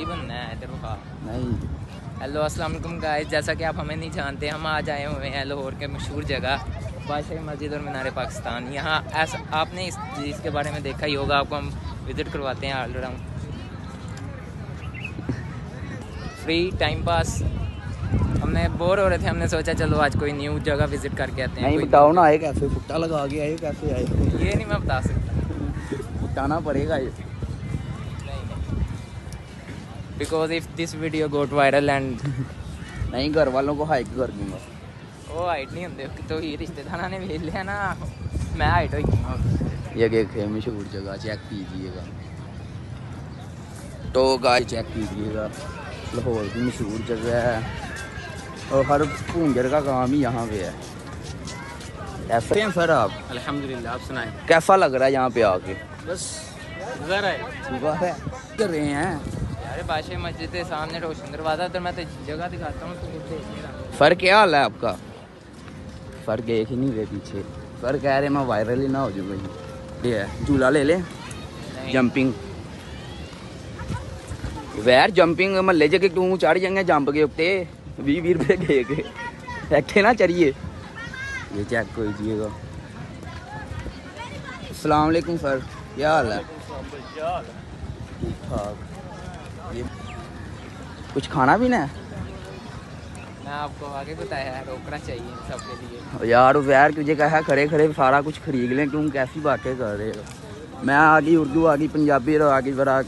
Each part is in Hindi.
भाजी बनना है इधर का नहीं। हेलो अस्सलाम वालेकुम गाइस, जैसा कि आप हमें नहीं जानते, हम आज आए हुए हैं लाहौर के मशहूर जगह बादशाही मस्जिद और मीनार पाकिस्तान। यहाँ ऐसा आपने इस चीज़ के बारे में देखा ही होगा, आपको हम विज़िट करवाते हैं all around free time pass. हमने बोर हो रहे थे, हमने सोचा चलो आज कोई न्यू जगह विज़िट करके आते हैं। नहीं बताओ ना, आए कैसे? फुट्टा लगा के आए, कैसे आए? ये नहीं मैं बता सकता, बताना पड़ेगा ये। Because if this video got viral and नहीं, घर वालों को हाइक कर दूंगा। वो हाइट नहीं होंगे तो ये रिश्तेदार ने भेज लिया ना, मैं हाइट हो। ये देखे मशहूर जगह, चेक कीजिएगा। तो गाइस चेक कीजिएगा, लाहौर की मशहूर जगह है और हर भूंजर का काम ही यहाँ पे है। कैसे हैं सर आप? अल्हम्दुलिल्लाह, आप सुनाएं। कैसा लग रहा है यहाँ पे आके? बस गुजर है सुबह है कर रहे हैं यार, बादशाही मस्जिद के सामने रोशन दरवाजा, तो मैं तो जगह दिखाता हूँ तो देख नहीं रहा। सर क्या हाल है आपका? सर देख ही नहीं रहे पीछे। सर कह रहे मैं वायरल ही ना हो जाऊँ कहीं। ये है झूला ले ले, जंपिंग वैर जंपिंग महल्ले च तू चढ़ जाएंगे जंप के उत्ते 20-20 रुपये दे के ऐठे ना चढ़िए। ये चेक कीजिएगा। अस्सलाम वालेकुम सर, क्या हाल है? ठीक ठाक। ये कुछ खाना पीना है? मैं आपको आगे बताया है, रोकना चाहिए इन सबके लिए। यार वैर तुझे कहा खड़े खड़े सारा कुछ खरीद लें, तुम कैसी बातें कर रहे हो? मैं आ गई उर्दू, आ गई पंजाबी और आ गई बड़ा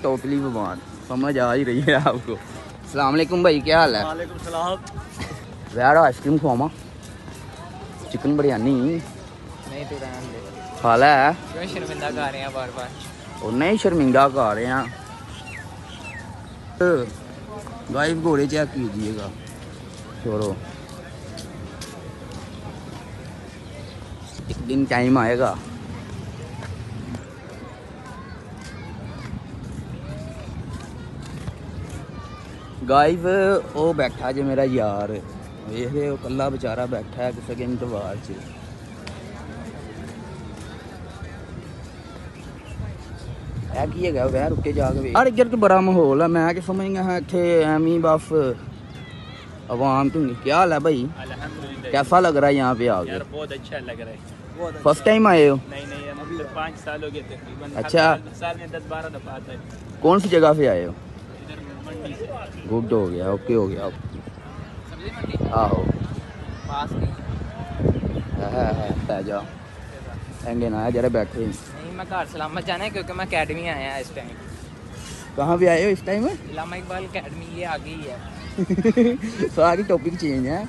टोटली भगवान, समझ आ ही रही है आपको। अस्सलाम वालेकुम भाई, क्या हाल है? वालेकुम सलाम। यार आइसक्रीम खुआमा, चिकन बिरयानी नहीं तो रहने दे, खा लै। क्यों शर्मिंदा कर रहे हैं बार बार? और नहीं शर्मिंदा कर रहे हैं। गाइस घोड़े चेक कीजिएगा, छोड़ो एक दिन टाइम आएगा। गाइस वो बैठा जो मेरा यार, वे वो कला बेचारा बैठा है किसी के इंतजार च। की है वह रुके जाके यार, इधर तो बड़ा माहौल है। मैं क्या समझ गया इतने एमी बस आवाम तो नहीं। क्या हाल है भाई? कैसा लग रहा है यहाँ पे आके? यार बहुत अच्छा लग रहा है। फर्स्ट टाइम आए हो? नहीं अभी तो 5 साल हो गए तकरीबन। अच्छा, साल में 10-12 दफा आता है। कौन सी जगह पे आए हो? इधर मंडी से। गुड हो गया, ओके हो गया। सब्जी मंडी आहो पास नहीं है जा एंगे ना जरा बैठे। नहीं, मैं घर सलामत जाना है क्योंकि मैं अकेडमी आया इस टाइम। कहाँ पे आए हो इस टाइम? इलामा इकबाल अकेडमी, ये आगे ही है। सारी टॉपिक चेंज है।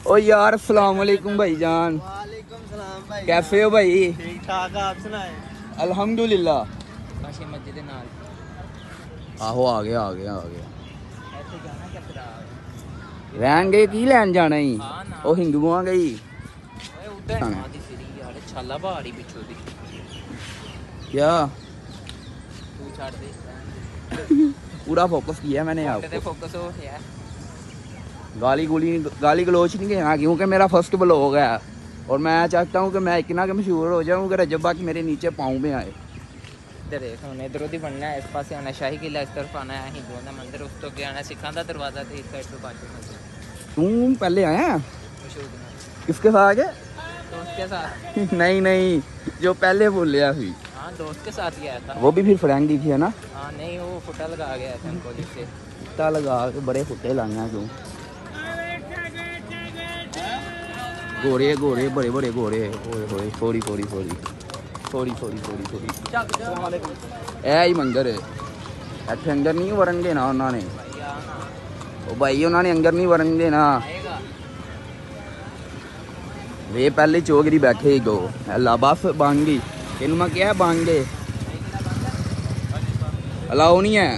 ओ यार अस्सलाम वालेकुम भाईजान। वालेकुम सलाम भाई, कैसे हो भाई? ठीक ठाक, आप सुनाए? अल्हम्दुलिल्लाह। बादशाही मस्जिद के नाल आहो आ गया ऐसे जाना क्या फिर? रहेंगे की लैन जाना ही। हाँ ना। ओ हिंदुओं गई ओए उधर ना दी सीरी यार, छाला बाहरी पिछो दी। क्या तू छाड़ दे, पूरा फोकस किया मैंने फोटे ते आपको। फोकस हो यार। गाली गलोच नहीं कहना, क्योंकि मेरा फर्स्ट ब्लॉग है और मैं चाहता हूँ कि मैं इतना के मशहूर हो जाऊँ कि रजब बाकी मेरे नीचे पाँव में आए। इधर देख, हमने इधर उधर बनना है, इस पास आना शाही किला, इस तरफ आना है हिंदुओं का मंदिर, उस तो क्या आना सिखा दा दरवाजा थे, इस साइड पे बादशाही मस्जिद तू पहले आया मशहूर है। किसके साथ है? दोस्त के साथ? नहीं जो पहले बोलिया हुई हाँ दोस्त के साथ ही आया था। वो भी फिर फ्रेंड ही थी है ना? हाँ नहीं, वो फुटा लगा गया था कॉलेज से। फुट्टा लगा के बड़े फुट्टे लाना तू। घोड़े बड़े घोड़े, ओए होए थोड़ी ऐ ही मंदिर है इतने अंदर नहीं वरन देना उन्होंने। ओ भाई उन्होंने अंदर नहीं वरन देना। वे पहले चौकरी बैठे दो अल्लाह बस बांगी इन मैं क्या बांगे अलाउ नहीं है।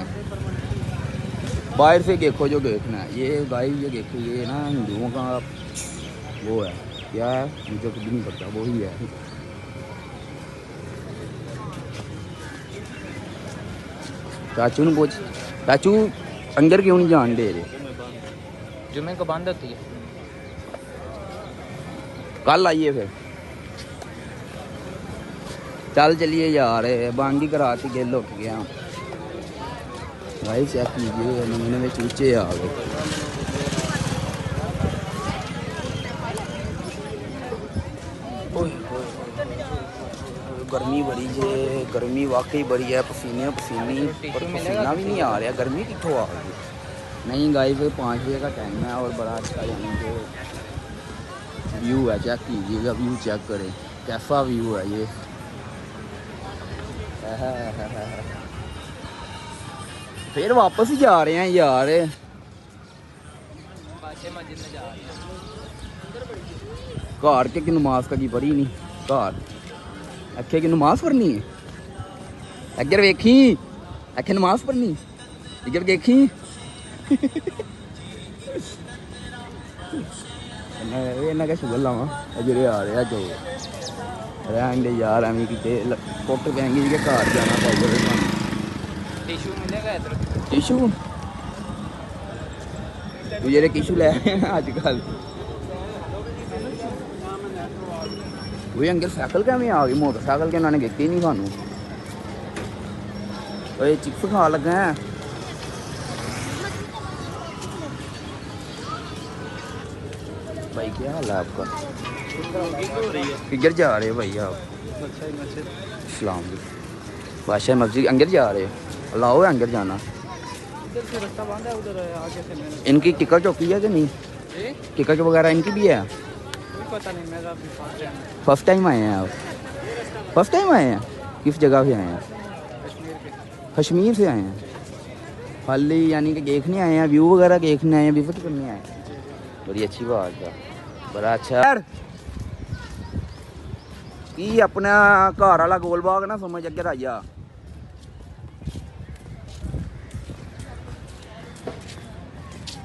बाहर से देखो जो देखना है। ये गाइस ये देखो, ये ना हिंदुओं का वो है, क्या है मुझे कुछ नहीं पता, वो ही है। चाचू ने पूछ, चाचू अंदर क्यों नहीं जान दे रहे? जुम्मे को बंद होती है। कल आइए फिर। चल चलिए यार, बांगी करा के गेल उठ गया। भाई चेक कीजिए नमूने में चूचे आ गए। गर्मी बड़ी है, गर्मी वाकई बड़ी है, पसीने पसीनी और पसीना भी नहीं आ रहा, गर्मी कितों आ गई। नहीं गाइस 5 बजे का टाइम है और बड़ा अच्छा यानी कि व्यू है, चेक कीजिएगा व्यू चेक करें कैसा व्यू है ये। फिर वापस ही जा रहे हैं यार, मस्जिद में जा रहे हैं। घर के नमाज का की पढ़ी नहीं, घर अखे की नमाज पढ़नी है, अगर वेखी अखे नमाज पढ़नी इधर देखी। इन्ना क्या शुगर लावा जेह्ड़े आ रहे जो रहन दे यार, एवं किते कुट पैंगी कि घर जाना पड़ेगा। टिशू मिलेगा इधर? टिशू तू जेह्ड़े टिशू लै अजकल वही अंकल साइकिल कैमें आ गई, मोटरसाइकिल के इन्होंने गिफ्ट ही नहीं सानू। ये चिप्स खा लगा है। भाई क्या हाल है आपका? किधर जा रहे हो भाई आप? सलाम बादशाह मस्जिद अंदर जा रहे हो? अलाउ है अंदर जाना? इनकी टिकट चौकी है कि नहीं? टिकट वगैरह इनकी भी है? पता नहीं, मेरा फर्स्ट टाइम आए हैं आप? फर्स्ट टाइम आए हैं? किस जगह से आए हैं? कश्मीर से आए हैं? खाली यानी कि देखने आए हैं, व्यू वगैरह देखने आए हैं, विजिट करने आए हैं? बड़ी अच्छी बात है, बड़ा अच्छा यार। की अपना घर वाला गोल बाग ना समझ अगर आई जा।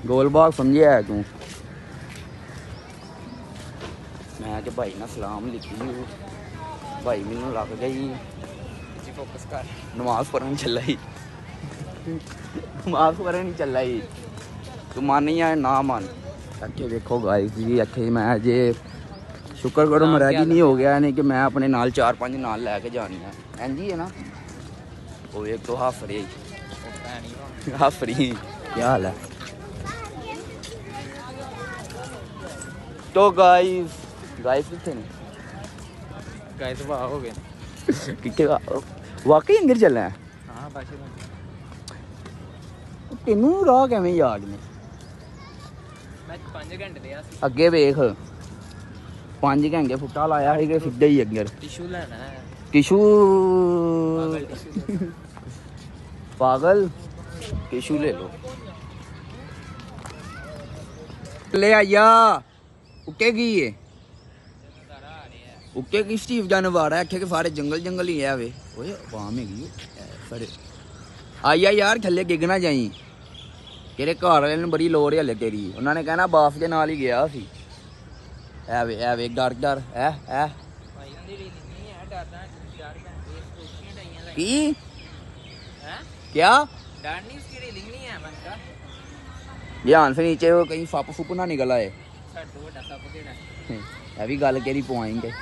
गोल बाग समझे है तू? मैं कि भाई ना सलाम लिखी भाई मैनू लग गई फोकस कर, नमाज पढ़न चला ही, नमाज पढ़न चला ही, तू मान या ना मान। अखे देखो गाइस जी, अखे मैं जे शुक्र करो मैं रेडी नहीं हो गया, नहीं कि मैं अपने नाल 4-5 नाल लैके जानी है। इंज ही है ना, वो एक तो हाफ रही हाफ रही। क्या हाल है? तो गाइस कितने ने? गाइस वाह हो गए कितने वाकई अंदर चलना है? हाँ बादशाह तेनू राह किवें याद ने? मैं 5 घंटे दिया सी। अगे वेख 5 घंटे फुट्टा लाया ही कि सीधा ही अंदर। टिशू लेना है, टिशू पागल टिशू पागल टिशू ले लो, ले आया उके की है उके की स्टीव जानवर है के सारे जंगल जंगल ही है वे। ओए आवाम हैगी सारे आया यार, थल्ले गिगना जाई, तेरे घर वाले ने बड़ी लोड़ है हले तेरी, उन्होंने कहना बास के नाल ही गया सी। है वे डर डर है भाई उनदी रील नहीं है, डरदा 4 घंटे स्कूटियां डाइयां लगी की हैं। क्या डर नहीं, उसकी रील नहीं है मन का। ध्यान से नीचे वो कहीं सप सुप ना निकल आए। छड़ दो बड़ा सब केड़ा है भी गल केरी पवाएंगे।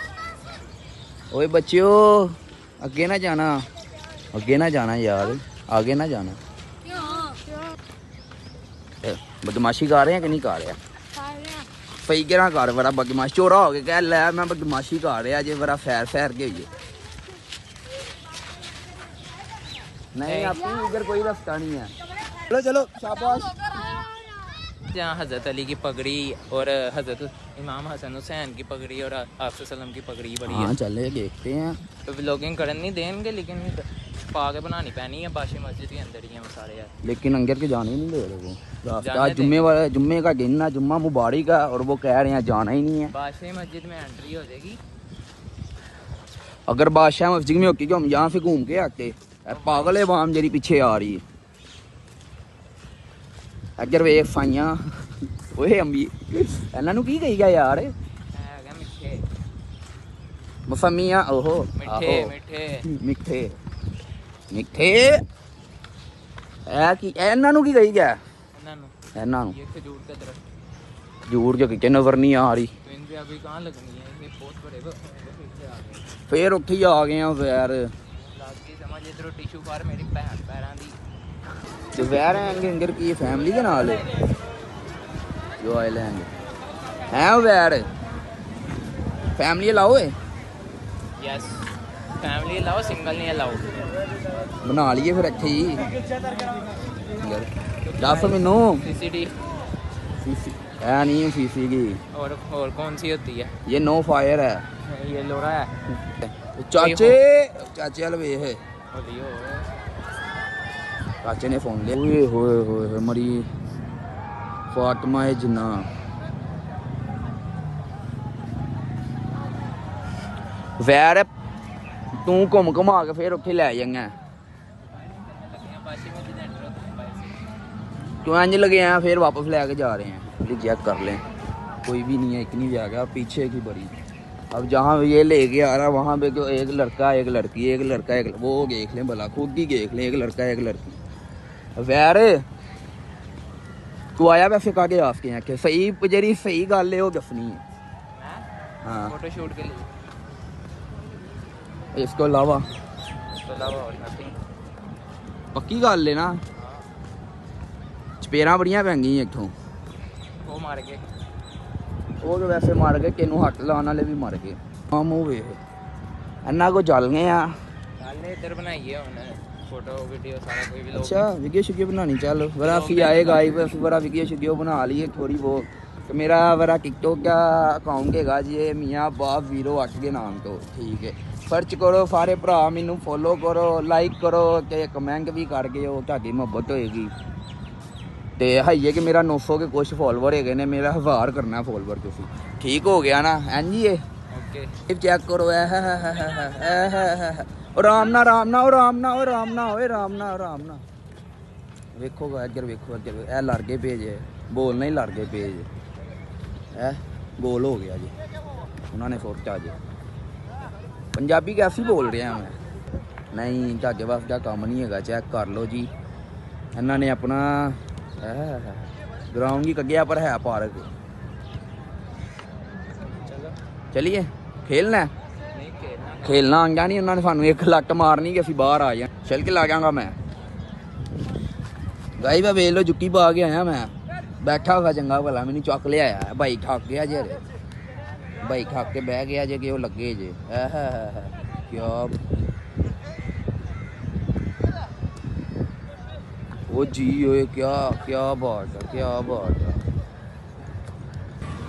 ओए बच्चियो अगे ना जाना, अगे ना जाना यार, आगे ना जाना। बदमाशी कर रहे हैं कि नहीं कर रहे? सही कह कर, बड़ा बदमाश चोरा हो गया, कह लै मैं बदमाशी कर रहा जे बड़ा फैर फैर के हुई। नहीं आपकी इधर कोई रास्ता नहीं है। चलो चलो शाबाश। जहाँ हज़रत अली की पगड़ी और हज़रत इमाम हसन हुसैन की पगड़ी और आपसे सलम की पगड़ी बड़ी है। हाँ चले देखते हैं। तो व्लॉगिंग करन नहीं देंगे, लेकिन पा के बनानी पैनी है। बादशाह मस्जिद के अंदर ही है वो सारे यार, लेकिन अंदर के जाने ही नहीं दे रहे वो। रास्ता जाने जुम्मे वाला, जुम्मे का दिन है, जुम्मा मुबारक है और वो कह रहे हैं जाना ही नहीं है। बादशाह मस्जिद में एंट्री हो जाएगी। अगर बादशाह मस्जिद में होती तो हम यहाँ से घूम के आते। पागल है वाम जरी पीछे आ रही है। अगर वे फाइया ओए अंबी इन्हों की कही गया यार, मिठे मौसमियाँ ओहो मिठे मिठे मिठे मिठे की इन्हों की कही गया इन्हों ये खजूर का दरख्त, जूर जो कितने नजर नहीं आ रही। तो इन पे अभी कहाँ लगनी है, ये बहुत बड़े पीछे आ गए। फिर उत्थे ही आ गए हैं यार। लागी समझ इधरों टिशू फार मेरी भैन पैरां दी तो वैर हैंगे अंगर की फैमिली के नाल है जो आए लेंगे हैं वो वैर फैमिली अलाउ है यस फैमिली अलाउ सिंगल नहीं अलाउ बना लिए फिर इत्थे ही दस मैनू सीसीडी है नहीं सीसी की और कौन सी होती है ये नो फायर है ये लोरा है चाचे चाचे वाल वे है होली हो चाचे ने फोन लिया ओए होए होए मरी फातिमा है जिन्ना वैर तू घूम घुमा के फिर उत्थे लै जांगा तू इंज लगे हैं फिर वापस लेके जा रहे हैं चेक कर लें कोई भी नहीं है एक नहीं जाएगा पीछे की बड़ी अब जहाँ ये लेके आ रहा वहाँ पे एक लड़का एक लड़की एक लड़का एक वो देख लें भला खुद ही देख लें एक लड़का एक लड़की वैर तू आया वैसे का के आसके हैं कि सही जेरी सही गल है वो दसनी है हाँ फोटो शूट के लिए इसको अलावा और नथिंग पक्की गल है ना चपेरा बड़ियां पैंगी इतों वो मार के वो तो वैसे मर गए किनू हट लाने वाले भी मर गए हाँ मूँह वे इन्ना को जल गए आ डालने इधर बनाइए उन्हें फोटो वीडियो सारा कोई भी लोग अच्छा वीडियो शिडियो बनानी चल बड़ा फी आएगा बड़ा वीडियो शिडियो बना लिए थोड़ी बहुत तो मेरा बड़ा टिकटॉक का अकाउंट है जी मियाँ बाप 08 के नाम तो ठीक है सर्च करो सारे भरा मैनू फॉलो करो लाइक करो ते कमेंट भी करके हो ताकि मुहब्बत होएगी ते हाइए कि मेरा 900 के कुछ फॉलोवर है ने मेरा 1000 करना फॉलोवर तुसी ठीक हो गया ना हैं जी ये ओके चेक करो आराम ना आराम ना आराम ना आराम ना होए आराम ना आराम ना वेखो अगर ए लड़ गए पेज बोलना ही लड़ गए पेज है गोल हो गया जी उन्होंने सोचा जी पंजाबी कैसी बोल रहे हैं मैं नहीं धागे बस का काम नहीं है चेक कर लो जी इन्होंने अपना ग्राउंड ही कग्या पर है पार्क चलिए खेलना खेलना आंगा नहीं उन्होंने सानू एक लट मारनी कि असी बाहर आ जाए चल के ला जाऊंगा मैं गाई मैं वेख लो जुक्की पा के आया मैं बैठा हुआ चंगा भला मैंने चुक लिया भाई थक गया जे भाई थक के बह गया जे कि वो लगे जे क्या वो जी ओए क्या क्या बात है क्या बात है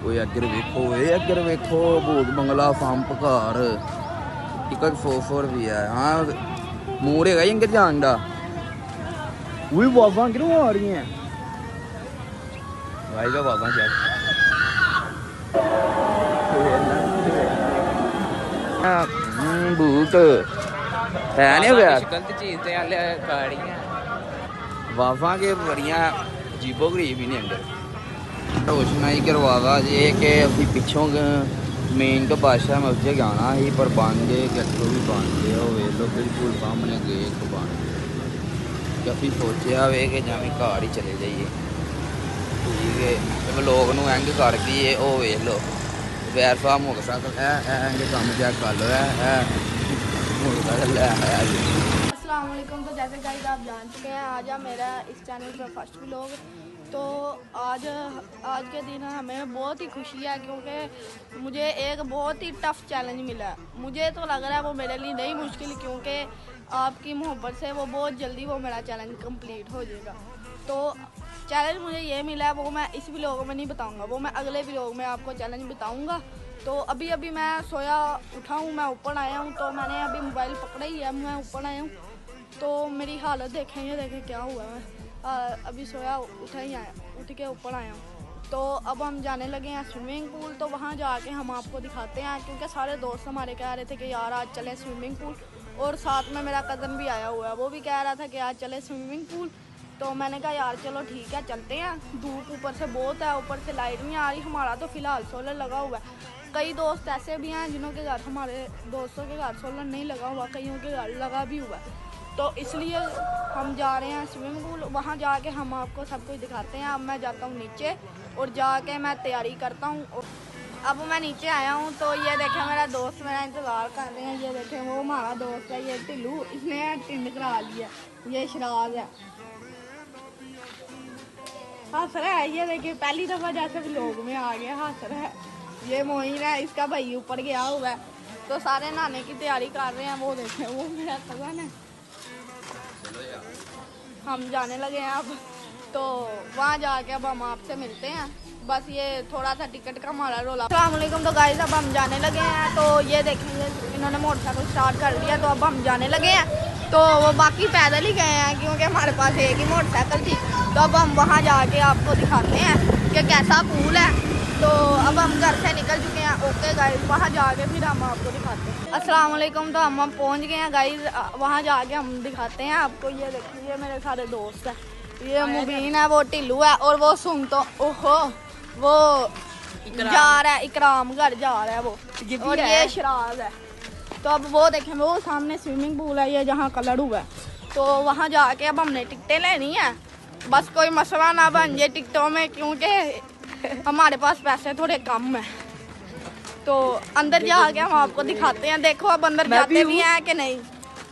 ओए अगर वेखो भूत बंगला पंप घर टिकट 100 रुपया है हाँ मूर है इंगर जान का वही बाबा क्यों आ रही हैं भाई का बाबा चेक भूत है नहीं गया गलत चीज ते आले गाड़ियां वाफा के बड़िया अजीबो गरीब ही नहीं अंदर रोशनाई करवावा जे कि अभी पिछों मेन तो बादशाह मस्जिद जाना ही पर बन गए गट्टू भी बन गए वो वे लो बिल्कुल सामने गए तो बन गए अभी सोचा वे कि जावे घर ही चले जाइए ठीक है तो लोग नूं एंग कर दिए वो वेख लो वैर साहब मोटरसाइकिल एंग काम चेक कर लो मोटरसाइकिल अस्सलाम वालेकुम। तो जैसे गाइस आप जान चुके हैं आज है मेरा इस चैनल पर फर्स्ट व्लॉग। तो आज के दिन हमें बहुत ही खुशी है क्योंकि मुझे एक बहुत ही टफ़ चैलेंज मिला है। मुझे तो लग रहा है वो मेरे लिए नहीं मुश्किल क्योंकि आपकी मोहब्बत से वो बहुत जल्दी वो मेरा चैलेंज कंप्लीट हो जाएगा। तो चैलेंज मुझे ये मिला है वो मैं इस व्लॉग में नहीं बताऊँगा, वो मैं अगले व्लॉग में आपको चैलेंज बताऊँगा। तो अभी मैं सोया उठा हूँ, मैं ऊपर आया हूँ, तो मैंने अभी मोबाइल पकड़ा ही है, मैं ऊपर आया हूँ तो मेरी हालत देखें, ये देखें क्या हुआ है। मैं अभी सोया उठा ही आया, उठ के ऊपर आया हूँ। तो अब हम जाने लगे हैं स्विमिंग पूल। तो वहाँ जाके हम आपको दिखाते हैं क्योंकि सारे दोस्त हमारे कह रहे थे कि यार आज चले स्विमिंग पूल, और साथ में मेरा कज़न भी आया हुआ है, वो भी कह रहा था कि आज चले स्विमिंग पूल। तो मैंने कहा यार चलो ठीक है चलते हैं। धूप ऊपर से बहुत है, ऊपर से लाइट नहीं आ रही। हमारा तो फ़िलहाल सोलर लगा हुआ है। कई दोस्त ऐसे भी हैं जिन्हों के घर, हमारे दोस्तों के घर सोलर नहीं लगा हुआ, कईयों के घर लगा भी हुआ है। तो इसलिए हम जा रहे हैं स्विमिंग पूल। वहाँ जाके हम आपको सब कुछ दिखाते हैं। अब मैं जाता हूँ नीचे और जाके मैं तैयारी करता हूँ। अब मैं नीचे आया हूँ तो ये देखें मेरा दोस्त मेरा इंतज़ार कर रहे हैं। ये देखें वो हमारा दोस्त है, ये टिल्लू, इसने टिंड करा लिया। ये शराज है, हंस रहा है, ये देखिए पहली दफा जैसे व्लॉग में आ गया, हंस रहा है। ये मोइन है, इसका भाई ऊपर गया हुआ है, तो सारे नहाने की तैयारी कर रहे हैं। वो देखें, वो मेरा कज़न है। हम जाने लगे हैं अब, तो वहाँ जाके अब हम आपसे मिलते हैं। बस ये थोड़ा सा टिकट का हमारा रोला। अस्सलाम वालेकुम। तो गाइस अब हम जाने लगे हैं। तो ये देखेंगे इन्होंने मोटरसाइकिल स्टार्ट कर दिया, तो अब हम जाने लगे हैं। तो वो बाकी पैदल ही गए हैं क्योंकि हमारे पास एक ही मोटरसाइकिल थी। तो अब हम वहाँ जाके आपको दिखाते हैं कि कैसा पूल है। तो अब हम घर से निकल चुके हैं। ओके गाइस, वहाँ जाके फिर हम आपको दिखाते हैं। अस्सलाम वालेकुम। तो हम पहुँच गए हैं गाइस, वहाँ जाके हम दिखाते हैं आपको। ये देखिए, ये मेरे सारे दोस्त हैं। ये मुबीन है, वो टिल्लू है, और वो सुन तो ओहो वो जा रहा है, इकराम घर जा रहा है वो, और ये शराज है। तो अब वो देखें, वो सामने स्विमिंग पूल है, ये जहाँ कलर हुआ है। तो वहाँ जाके अब हमने टिकटें लेनी है। बस कोई मसला ना बन जाए टिकटों में, क्योंकि हमारे पास पैसे थोड़े कम है। तो अंदर जाके हम आपको दिखाते हैं। देखो अब अंदर जाते भी हैं कि नहीं।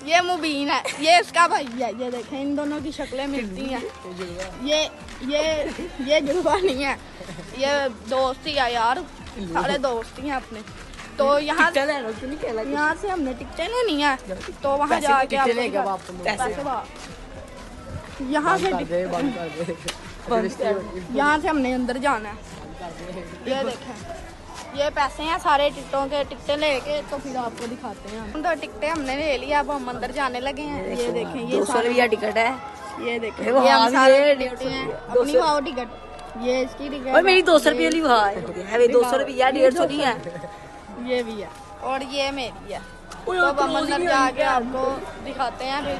ये मुबीन है, ये इसका भाई है। ये देखें, इन दोनों की शक्लें मिलती हैं। ये जुड़वा नहीं है, ये दोस्ती है यार, सारे दोस्ती हैं अपने। तो यहाँ से हमने टिकटें लेनी है। तो वहाँ जाके यहाँ से हमने अंदर जाना है। ये देखें, ये पैसे हैं सारे टिकटों के। टिकटें लेके तो फिर आपको दिखाते हैं। हम तो टिकटें हमने ले लिया, अब हम अंदर जाने लगे हैं। ये देखें, ये 200 रुपया टिकट है। ये देखें, ये हम सारे टिकटें हैं। अपनी वाओ टिकट, ये इसकी टिकट। और मेरी 200 रुपये वाली वहाँ है, 200 रुपया 150 नहीं है। ये भी है, और ये मेरी है। तो अब हम अंदर जाके आपको दिखाते हैं फिर।